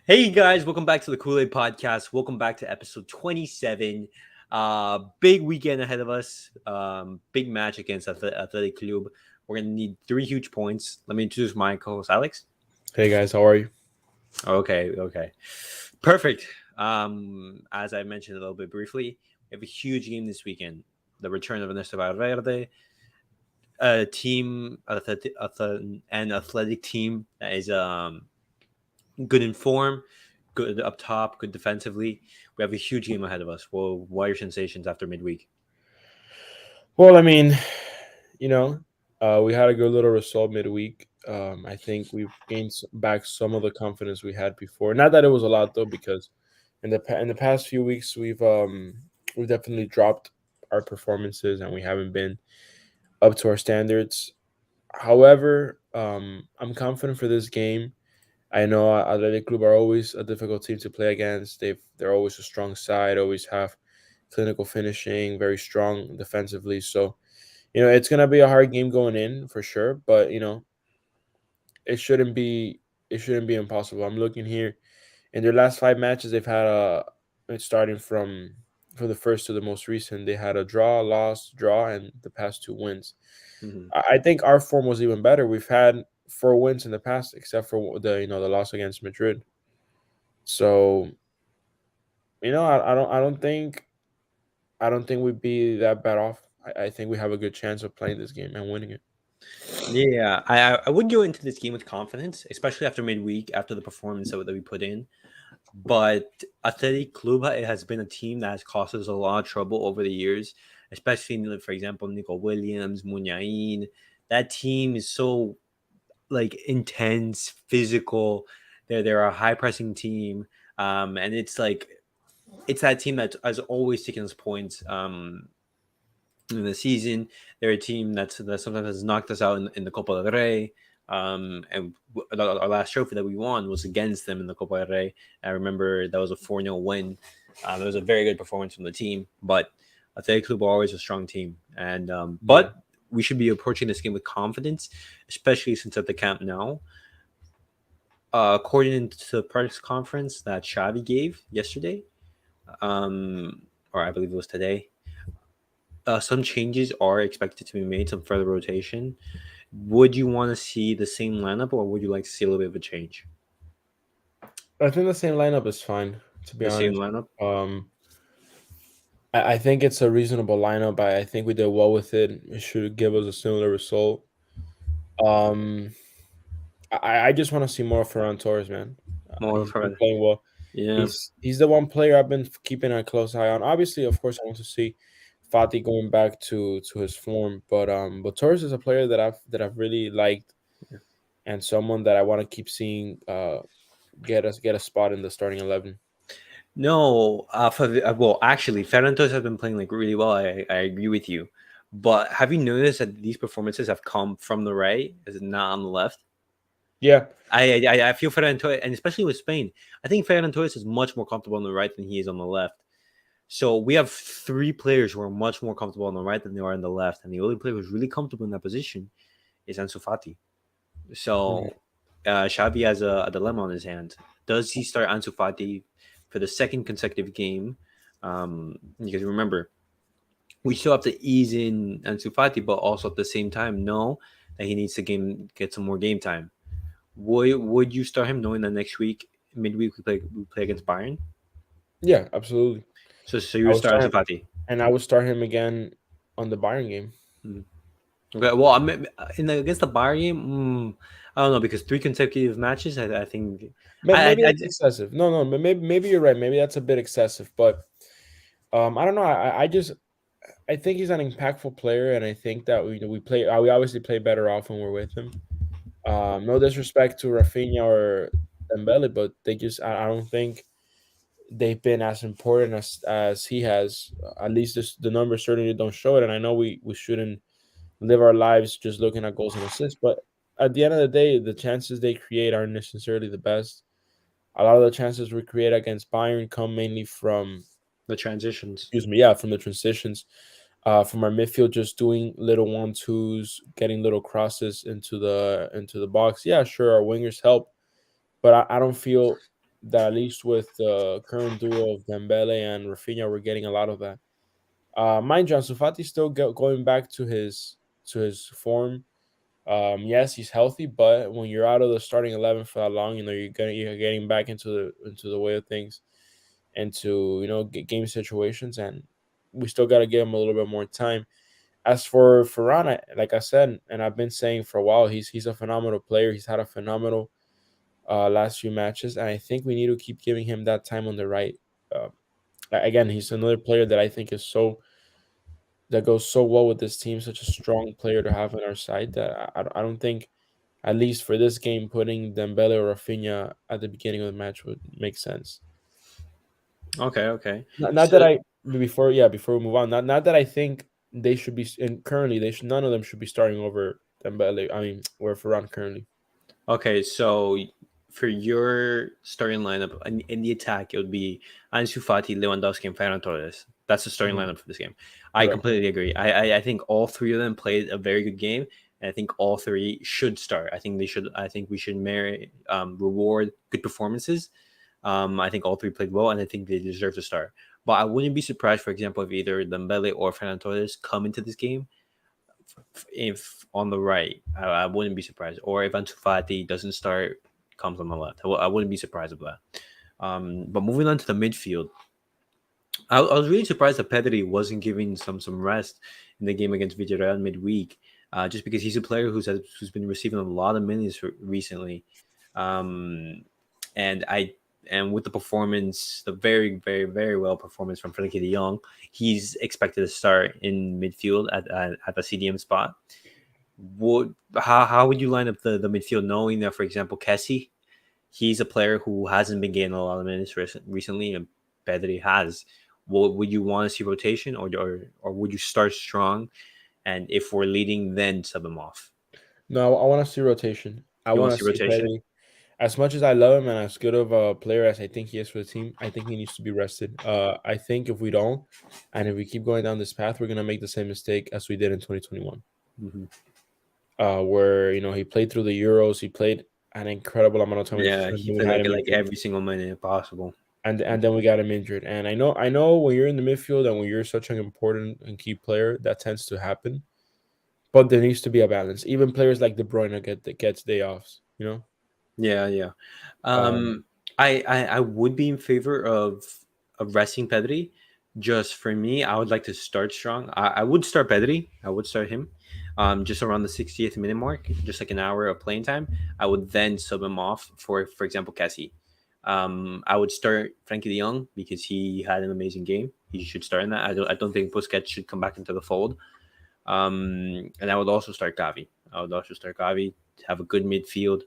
Hey guys, welcome back to the Kool-Aid Podcast. Welcome back to episode 27. Big weekend ahead of us. Big match against Athletic Club. We're gonna need three huge points. Let me introduce my co-host Alex. Hey guys, how are you? Okay. Perfect. As I mentioned a little bit briefly, we have a huge game this weekend. The return of Ernesto Valverde, a team, an athletic team that is good in form, good up top, good defensively. We have a huge game ahead of us. Well, what are your sensations after midweek? Well, I mean, you know, we had a good little result midweek. I think we've gained back some of the confidence we had before. Not that it was a lot though, because in the past few weeks we've definitely dropped our performances and we haven't been up to our standards. However, I'm confident for this game. I know Athletic Club are always a difficult team to play against. They're always a strong side, always have clinical finishing, very strong defensively. So, it's gonna be a hard game going in for sure, but it shouldn't be it shouldn't be impossible. I'm looking here in their last five matches, they've had starting from the first to the most recent, they had a draw, loss, draw, and the past two wins. Mm-hmm. I think our form was even better. We've had four wins in the past, except for the loss against Madrid. So I don't think we'd be that bad off. I think we have a good chance of playing this game and winning it. Yeah, I would go into this game with confidence, especially after midweek, after the performance that we put in. But Athletic Club has been a team that has caused us a lot of trouble over the years, especially, for example, Nico Williams, Munyain. That team is so like intense, physical. They're a high pressing team, and it's that team that has always taken us points in the season. They're a team that sometimes has knocked us out in the Copa del Rey. And our last trophy that we won was against them in the Copa del Rey. I remember that was a 4-0 win. It was a very good performance from the team, but Athletic Club are always a strong team. And Yeah. but we should be approaching this game with confidence, especially since at the Camp now. According to the press conference that Xavi gave yesterday, or I believe it was today, some changes are expected to be made, some further rotation. Would you want to see the same lineup, or would you like to see a little bit of a change? I think the same lineup is fine, to be The same honest. lineup. I think it's a reasonable lineup. I think we did well with it. It should give us a similar result. Um, I just want to see more of Ferran Torres, man. More He's been for playing well. yeah. He's the one player I've been keeping a close eye on. Obviously, of course, I want to see Fati going back to his form, but Torres is a player that I've really liked and someone that I want to keep seeing get a spot in the starting 11. No, well, actually, Ferrantos has been playing like really well. I agree with you, but have you noticed that these performances have come from the right, is it not on the left? Yeah, I feel Ferran Torres, and especially with Spain, I think Ferran Torres is much more comfortable on the right than he is on the left. So we have three players who are much more comfortable on the right than they are on the left, and the only player who's really comfortable in that position is Ansu Fati. Mhm. So Xavi has a dilemma on his hands. Does he start Ansu Fati for the second consecutive game? Because remember, we still have to ease in Ansu Fati, but also at the same time know that he needs to get some more game time. Would you start him knowing that next week midweek we play against Bayern? Yeah, absolutely. So you I would would start start Ansu him, Fati. and I would start him again on the Bayern game. Mm. Okay, well, against the Bayern game, I don't know because three consecutive matches. I think Maybe that's excessive. No, maybe you're right. Maybe that's a bit excessive, but I don't know. I think he's an impactful player, and I think that we obviously play better off when we're with him. No disrespect to Rafinha or Dembele, but I don't think they've been as important as he has. At least the numbers certainly don't show it, and I know we shouldn't live our lives just looking at goals and assists, but at the end of the day, the chances they create aren't necessarily the best. A lot of the chances we create against Bayern come mainly from, the transitions. excuse me, yeah, from the transitions, from our midfield just doing little 1-2s, getting little crosses into the box. Yeah, sure, our wingers help, but I don't feel that at least with the current duo of Dembele and Rafinha, we're getting a lot of that. Mind you, Ansu Fati's still going back to his form. Yes, he's healthy, but when you're out of the starting 11 for that long, you're getting back into the way of things, into game situations, and we still got to give him a little bit more time. As for Ferran, like I said, and I've been saying for a while, he's a phenomenal player. He's had a phenomenal last few matches, and I think we need to keep giving him that time on the right. Uh, Again, he's another player that I think is so that goes so well with this team. Such a strong player to have on our side that I don't think, at least for this game, putting Dembele or Rafinha at the beginning of the match would make sense. Okay, okay. Not that So I before we move on, not that I think they should be, and currently they should, none of them should be starting over Dembele. I mean, or Ferran currently. okay, so for your starting lineup in the attack, it would be Ansu Fati, Lewandowski, and Ferran Torres. That's the starting Mhm. lineup for this game. I Correct. completely agree. I think all three of them played a very good game, and I think all three should start. I think they should. I think we should reward good performances. I think all three played well, and I think they deserve to start. But I wouldn't be surprised, for example, if either Dembele or Ferran Torres come into this game if on the right. I wouldn't be surprised. Or if Ansu Fati doesn't start, comes on the left. I wouldn't be surprised of that. But moving on to the midfield, I was really surprised that Pedri wasn't giving some rest in the game against Villarreal midweek, just because he's a player who's been receiving a lot of minutes recently, um, and I and with the performance, the very well performance from Frenkie De Jong, he's expected to start in midfield at the CDM spot. How would you line up the midfield, knowing that, for example, Kessie, he's a player who hasn't been getting a lot of minutes recently, and Pedri has. Would you want to see rotation, or would you start strong, and if we're leading, then sub him off? No, I want to see rotation. I You want want to to see see rotation? Pedri. As much as I love him and as good of a player as I think he is for the team, I think he needs to be rested. I think if we don't, and if we keep going down this path, we're gonna make the same mistake as we did in 2021, Hmm. where he played through the Euros, he played an incredible amount of time in Yeah, FIFA, and he then we played had him like injured, every single minute possible. and then we got him injured. And I know when you're in the midfield and when you're such an important and key player, that tends to happen. But there needs to be a balance. Even players like De Bruyne gets day offs. Yeah, yeah. Um, Um, I would be in favor of resting Pedri. Just for me, I would like to start strong. I would start Pedri. I would start him, just around the 60th minute mark, just like an hour of playing time. I would then sub him off for example, Kessie. I would start Frankie De Jong because he had an amazing game. He should start in that. I don't think Busquets should come back into the fold. And I would also start Gavi. I would also start Gavi to have a good midfield.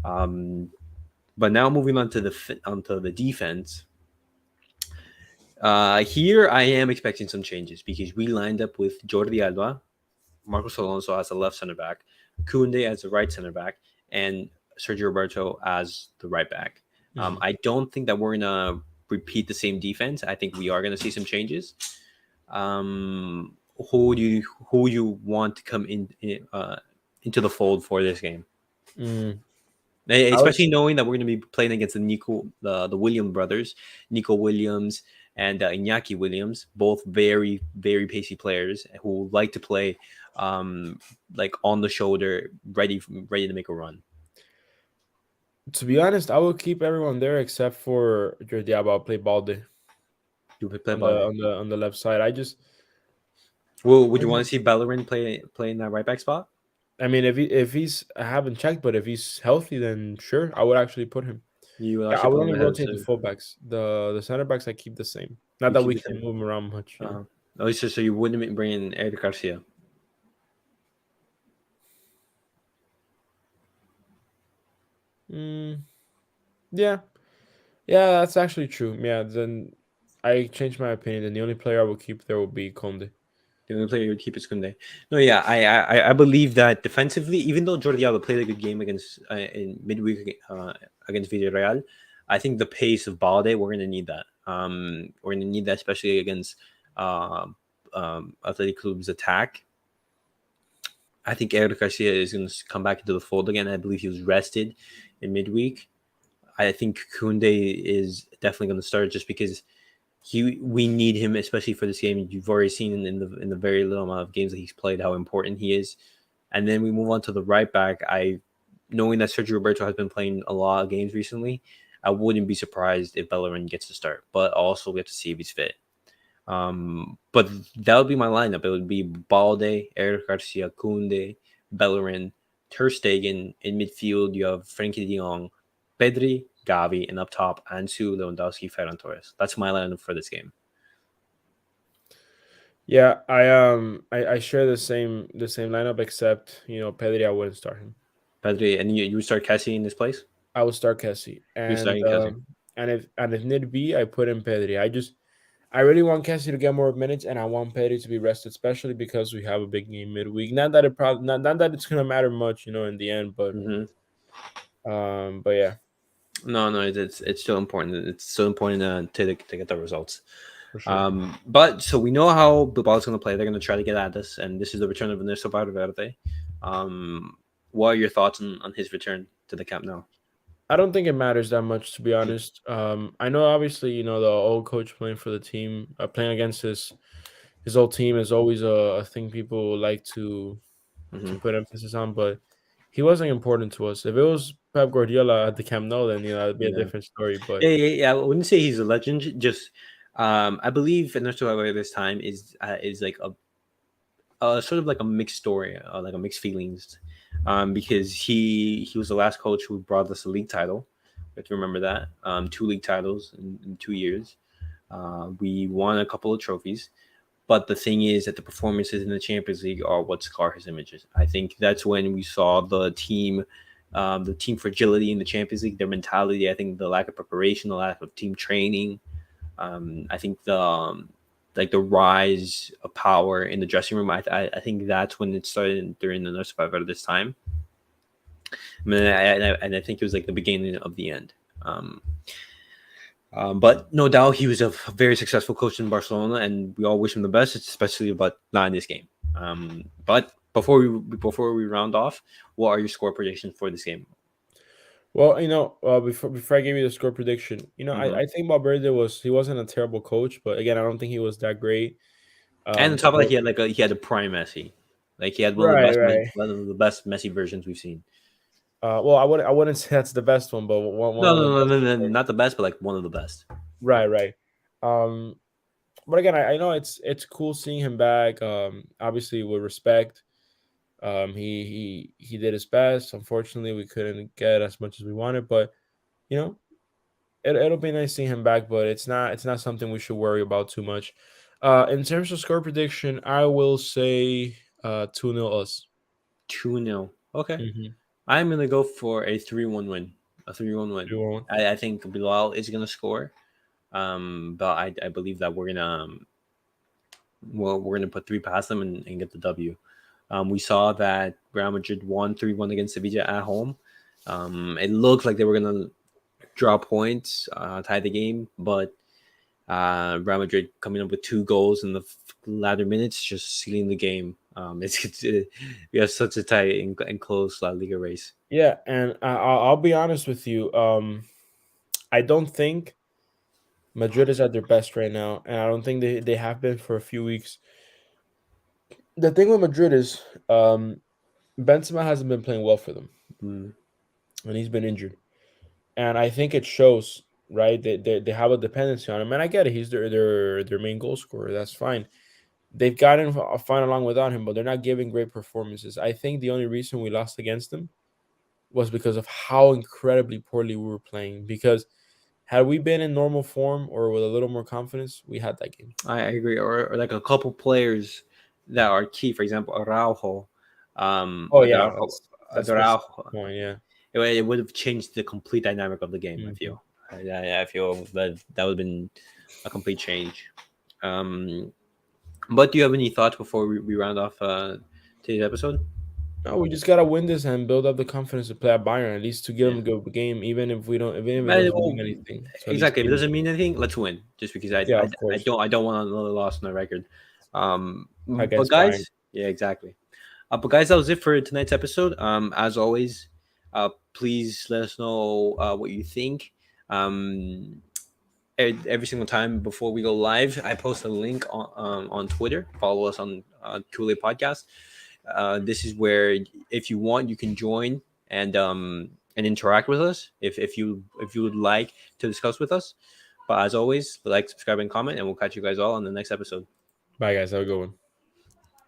Um, but now moving on to onto the defense. Here I am expecting some changes because we lined up with Jordi Alba, Marcos Alonso as a left center back, Koundé as the right center back, and Sergio Roberto as the right back. mhm. I don't think that we're gonna repeat the same defense. I think we are gonna see some changes. Um, who you want to come into the fold for this game? Mm, I Especially was, knowing that we're going to be playing against the William brothers, Nico Williams and Iñaki Williams, both very pacey players who like to play, um, like on the shoulder, ready to make a run. to be honest, I will keep everyone there except for Jordi Alba. I'll play Balde You play on the Bade. left side. Well, would I you want just to see Bellerin play in that right back spot? I mean, if he's, I haven't checked, but if he's healthy, then sure, I would actually put him. You would Yeah, I actually would put him only ahead of rotate the so fullbacks. The center backs I keep the same. Not you that keep we the can same. move them around much. Uh, oh, so you wouldn't bring in Eric Garcia. Mm, yeah, yeah, that's actually true. Yeah, then I changed my opinion. And the only player I will keep there will be Conde. The only player you would keep is Kunde. No, yeah, I believe that defensively, even though Jordi Alba played a good game against in midweek against Villarreal, I think the pace of Balde, we're gonna need that. We're gonna need that, especially against uh, Athletic Club's attack. I think Eric Garcia is going to come back into the fold again. I believe he was rested in midweek. I think Kunde is definitely going to start just because we need him, especially for this game. You've already seen in the very little amount of games that he's played how important he is. And then we move on to the right back. Knowing that Sergio Roberto has been playing a lot of games recently, I wouldn't be surprised if Bellerin gets to start. But also we have to see if he's fit. But that would be my lineup. It would be Balde, Eric Garcia, Kunde, Bellerin, Ter Stegen. In midfield, you have Frankie de Jong, Pedri, Gavi, and up top, Ansu, Lewandowski, Ferran Torres. That's my lineup for this game. Yeah, I share the same lineup, except Pedri, I wouldn't start him. Pedri, and you would start Cassie in this place? I would start Kessie, You're starting Cassie. and if need be, I put in Pedri. I really want Kessie to get more minutes, and I want Pedri to be rested, especially because we have a big game midweek. Not that it probably not that it's gonna matter much, in the end, Mm-hmm. but yeah, No, it's still important. It's so important to get the results. for sure. But so we know how Bilbao's going to play. They're going to try to get at us, and this is the return of Ernesto Valverde. What are your thoughts on his return to the camp now? I don't think it matters that much, to be honest. I know obviously, the old coach playing for the team, playing against his old team is always a thing people like to Mm-hmm. put emphasis on, but he wasn't important to us. If it was Pep Guardiola at the Camp Nou, then it'd be a Yeah. different story. But Yeah. I wouldn't say he's a legend. Just I believe Ernesto Valverde this time is like a sort of like a mixed story, like a mixed feelings, because he was the last coach who brought us a league title. We have to remember that 2 league titles in 2 years. We won a couple of trophies, but the thing is that the performances in the Champions League are what scar his images. I think that's when we saw the team fragility in the Champions League, their mentality. I think the lack of preparation, the lack of team training. I think like the rise of power in the dressing room. I think that's when it started during the Ernesto Valverde this time. And I think it was like the beginning of the end. But no doubt he was a very successful coach in Barcelona, and we all wish him the best, especially but not in this game. But before we round off, what are your score predictions for this game? well, before I give you the score prediction, Mm-hmm. I think Valverde he wasn't a terrible coach, but again, I don't think he was that great. And on top of that, So he had a prime Messi, like he had right, right. one of the best Messi versions we've seen. Well, I wouldn't say that's the best one, but one No, of the no, no, best, no, for no, sure. not the best, but like one of the best. Right, right. Um, but again, I know it's cool seeing him back. Obviously with respect. He did his best. Unfortunately, we couldn't get as much as we wanted, but you know, it'll be nice seeing him back. But it's not something we should worry about too much. In terms of score prediction, I will say 2-0 us. 2-0. Okay. Mm-hmm. I'm gonna go for a 3-1 win. A 3-1 win. 3-1. I think Bilal is gonna score. But I believe that we're gonna put 3 past them and get the W. We saw that Real Madrid won 3-1 against Sevilla at home. It looked like they were gonna draw points, tie the game, but Real Madrid coming up with 2 goals in the latter minutes, just sealing the game. We have such a tight and close La Liga race. Yeah, and I'll be honest with you. I don't think Madrid is at their best right now, and I don't think they have been for a few weeks. The thing with Madrid is, Benzema hasn't been playing well for them, Mm, and he's been injured. And I think it shows, right? They have a dependency on him, and I get it. He's their main goal scorer. That's fine. They've gotten fine along without him, but they're not giving great performances. I think the only reason we lost against them was because of how incredibly poorly we were playing. Because had we been in normal form or with a little more confidence, we had that game. I agree. Or like a couple players that are key. For example, Araujo. Oh With yeah, Araujo, that's precisely the Araujo, point. Yeah. it would have changed the complete dynamic of the game. I Mhm. feel. I feel that would have been a complete change. Um, but do you have any thoughts before we round off today's episode? No, we just gotta win this and build up the confidence to play at Bayern, at least to give Yeah. them a good game, even if it doesn't mean Well, anything. So at least exactly. If it give them, doesn't mean anything, let's win. Just because yeah, of course, I don't want another loss on the record. But against Bayern. guys, yeah, exactly. But guys, that was it for tonight's episode. As always, Please let us know what you think. Every single time before we go live, I post a link on Twitter. Follow us on Truly Podcast. This is where, if you want, you can join and interact with us if you would like to discuss with us. But as always, like, subscribe, and comment, and we'll catch you guys all on the next episode. Bye, guys. Have a good one.